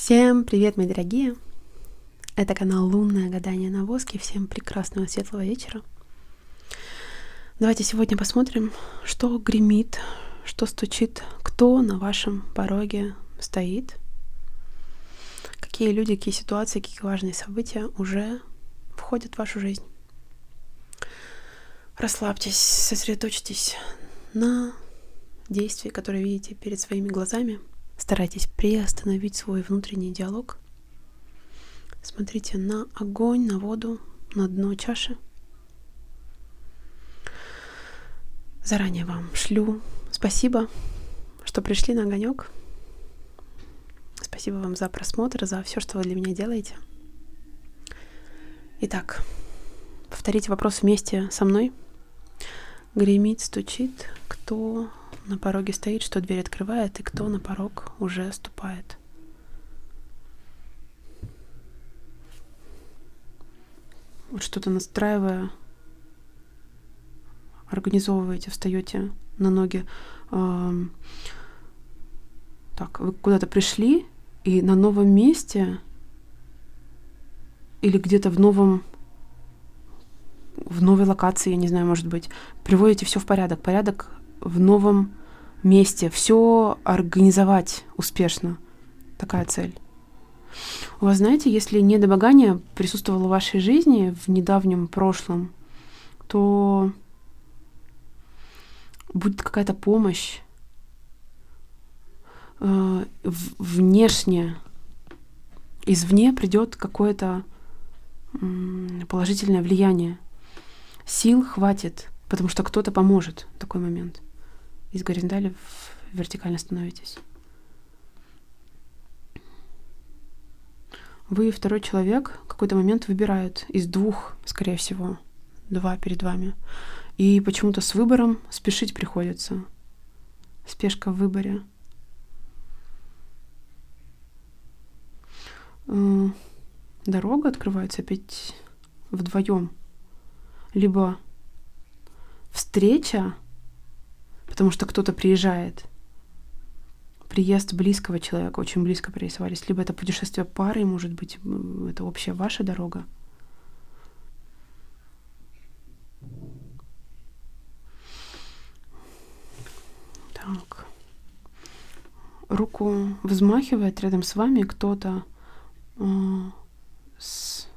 Всем привет, мои дорогие! Это канал Лунное гадание на воске. Всем прекрасного светлого вечера. Давайте сегодня посмотрим, что гремит, что стучит, кто на вашем пороге стоит, какие люди, какие ситуации, какие важные события уже входят в вашу жизнь. Расслабьтесь, сосредоточьтесь на действии, которые видите перед своими глазами. Старайтесь приостановить свой внутренний диалог. Смотрите на огонь, на воду, на дно чаши. Заранее вам шлю спасибо, что пришли на огонек. Спасибо вам за просмотр, за все, что вы для меня делаете. Итак, повторите вопрос вместе со мной. Гремит, стучит, кто на пороге стоит, что дверь открывает, и кто на порог уже ступает. Вот что-то настраивая, организовываете, встаете на ноги. Так, вы куда-то пришли, и на новом месте или где-то в новой локации, я не знаю, может быть, приводите все в порядок. Порядок в новом месте. Все организовать успешно. Такая цель. У вас, знаете, если недомогание присутствовало в вашей жизни в недавнем прошлом, то будет какая-то помощь внешне. Извне придет какое-то положительное влияние. Сил хватит, потому что кто-то поможет в такой момент. Из горизонтали в вертикально становитесь. Вы, второй человек, в какой-то момент выбирают из двух, скорее всего, два перед вами. И почему-то с выбором спешить приходится. Спешка в выборе. Дорога открывается опять вдвоем. Либо встреча, потому что кто-то приезжает. Приезд близкого человека, очень близко пририсовались. Либо это путешествие пары, может быть, это общая ваша дорога. Так. Руку взмахивает рядом с вами кто-то с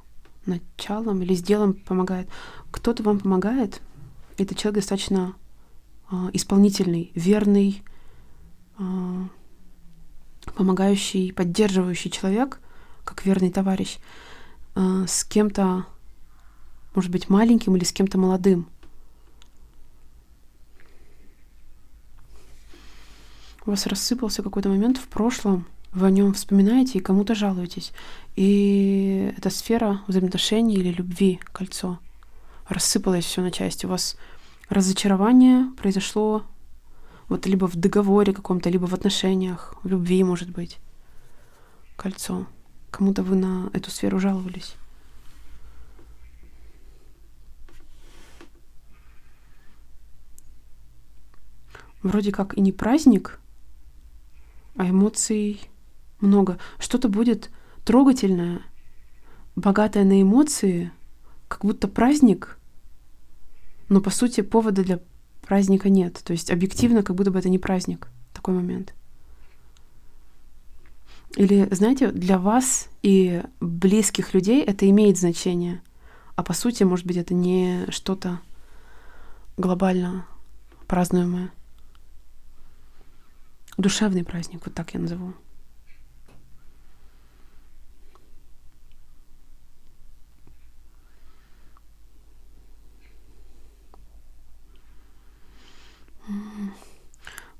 началом или с делом помогает. Кто-то вам помогает. Этот человек достаточно исполнительный, верный, помогающий, поддерживающий человек, как верный товарищ, с кем-то, может быть, маленьким или с кем-то молодым. У вас рассыпался какой-то момент в прошлом, вы о нем вспоминаете и кому-то жалуетесь. И эта сфера взаимоотношений или любви, кольцо, рассыпалось все на части. У вас разочарование произошло вот либо в договоре каком-то, либо в отношениях, в любви, может быть. Кольцо. Кому-то вы на эту сферу жаловались. Вроде как и не праздник, а эмоций много. Что-то будет трогательное, богатое на эмоции, как будто праздник, но по сути повода для праздника нет. То есть объективно, как будто бы это не праздник. Такой момент. Или, знаете, для вас и близких людей это имеет значение. А по сути, может быть, это не что-то глобально празднуемое. Душевный праздник, вот так я назову.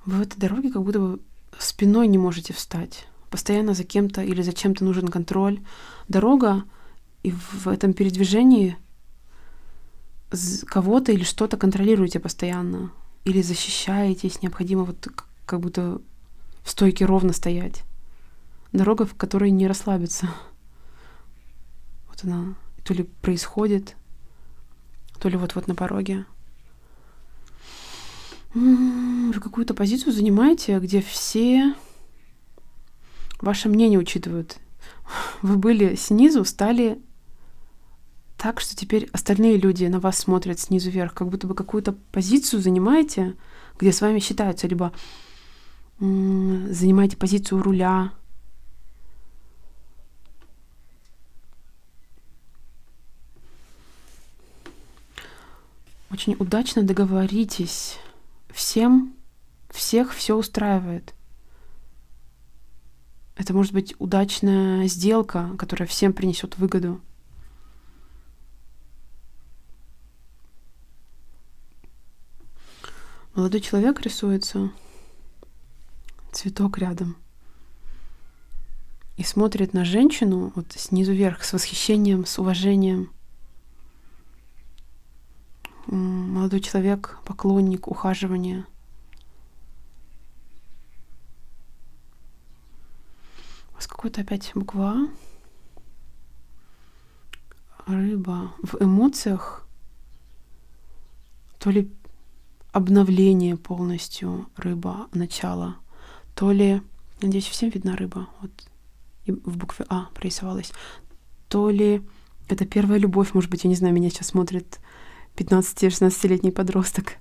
Вы в этой дороге как будто бы спиной не можете встать. Постоянно за кем-то или за чем-то нужен контроль. Дорога, и в этом передвижении кого-то или что-то контролируете постоянно. Или защищаетесь, необходимо вот как будто в стойке ровно стоять. Дорога, в которой не расслабиться. Вот она то ли происходит, то ли вот-вот на пороге. Вы какую-то позицию занимаете, где все Ваше мнение учитывают. Вы были снизу, стали так, что теперь остальные люди на вас смотрят снизу вверх, как будто бы какую-то позицию занимаете, где с вами считаются, либо занимаете позицию у руля. Очень удачно договоритесь. Всех все устраивает. Это может быть удачная сделка, которая всем принесет выгоду. Молодой человек рисуется, цветок рядом, и смотрит на женщину вот снизу вверх с восхищением, с уважением. Молодой человек, поклонник ухаживания. У вас какой-то опять буква А. Рыба. В эмоциях то ли обновление полностью, рыба, начало, то ли, надеюсь, всем видна рыба, вот и в букве А прорисовалась, то ли это первая любовь, может быть, я не знаю, меня сейчас смотрит 15-16-летний подросток,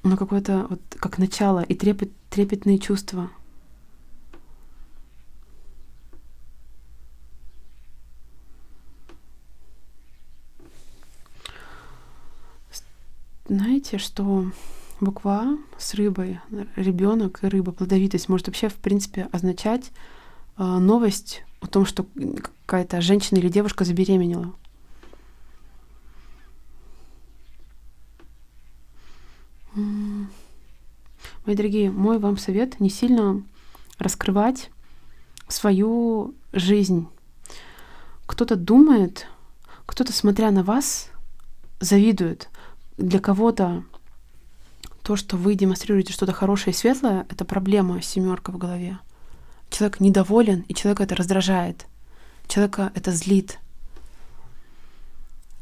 но какое-то вот как начало и трепетные чувства. Знаете, что буква А с рыбой, ребенок и рыба, плодовитость может вообще, в принципе, означать новость о том, что какая-то женщина или девушка забеременела. Мои дорогие, мой вам совет — не сильно раскрывать свою жизнь. Кто-то думает, кто-то, смотря на вас, завидует. Для кого-то то, что вы демонстрируете что-то хорошее и светлое, это проблема, семерка в голове. Человек недоволен, и человека это раздражает. Человека это злит.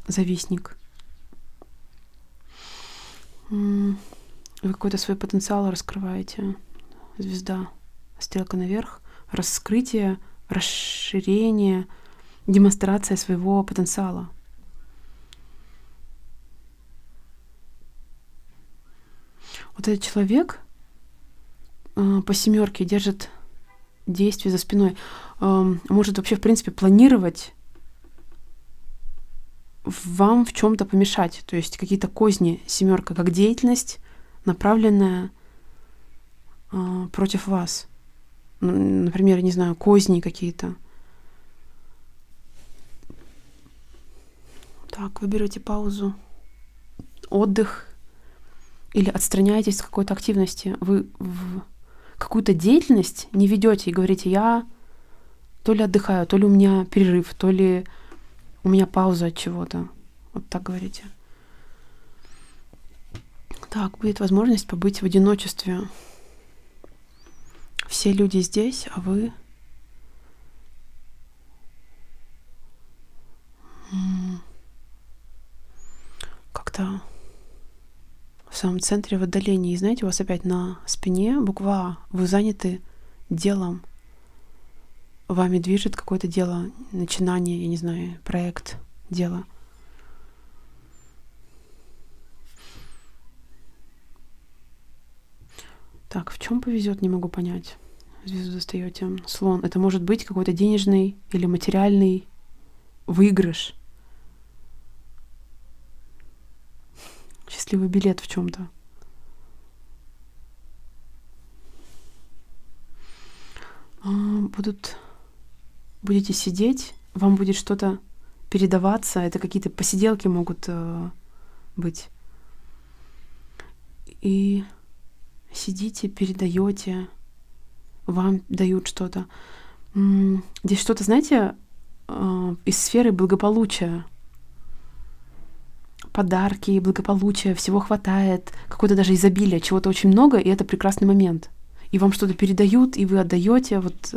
Завистник. Вы какой-то свой потенциал раскрываете. Звезда. Стрелка наверх. Раскрытие, расширение, демонстрация своего потенциала. Вот этот человек по семерке держит действие за спиной, может вообще, в принципе, планировать вам в чем-то помешать. То есть какие-то козни, семерка, как деятельность, направленная против вас. Например, не знаю, козни какие-то. Так, вы берете паузу, отдых, или отстраняетесь от какой-то активности. Вы в какую-то деятельность не ведете и говорите: я то ли отдыхаю, то ли у меня перерыв, то ли у меня пауза от чего-то. Вот так говорите. Так, будет возможность побыть в одиночестве. Все люди здесь, а вы как-то в самом центре, в отдалении. И знаете, у вас опять на спине буква А. Вы заняты делом. Вами движет какое-то дело, начинание, я не знаю, проект, дело. Так, в чем повезет, не могу понять. Звезду достаете. Слон. Это может быть какой-то денежный или материальный выигрыш. Счастливый билет в чем-то. Будете сидеть, вам будет что-то передаваться. Это какие-то посиделки могут быть. И сидите, передаете, вам дают что-то. Здесь что-то, знаете, из сферы благополучия. Подарки, благополучие, всего хватает, какое-то даже изобилие, чего-то очень много, и это прекрасный момент. И вам что-то передают, и вы отдаете, вот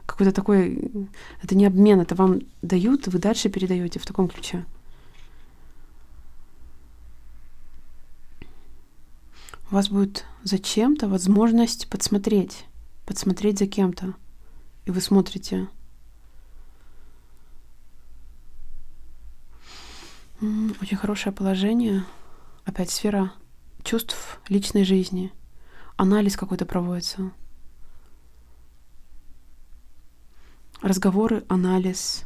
какой-то такой, это не обмен, это вам дают, и вы дальше передаете в таком ключе. У вас будет зачем-то возможность подсмотреть за кем-то. и вы смотрите. Очень хорошее положение. Опять сфера чувств личной жизни. Анализ какой-то проводится. Разговоры, анализ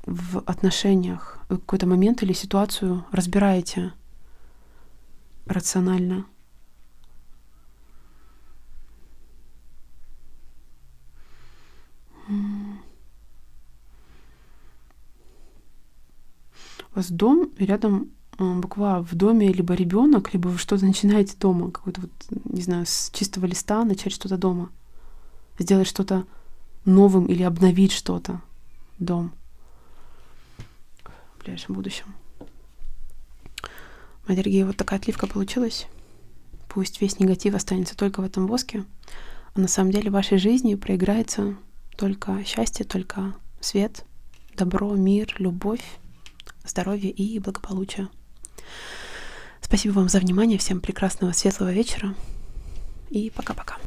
в отношениях. Вы какой-то момент или ситуацию разбираете рационально. У вас дом, и рядом буква в доме либо ребенок, либо вы что-то начинаете дома, какой-то вот, не знаю, с чистого листа начать что-то дома, сделать что-то новым или обновить что-то, дом в ближайшем будущем. Мои дорогие, вот такая отливка получилась. Пусть весь негатив останется только в этом воске, а на самом деле в вашей жизни проиграется только счастье, только свет, добро, мир, любовь, здоровье и благополучие. Спасибо вам за внимание. Всем прекрасного, светлого вечера. И пока-пока.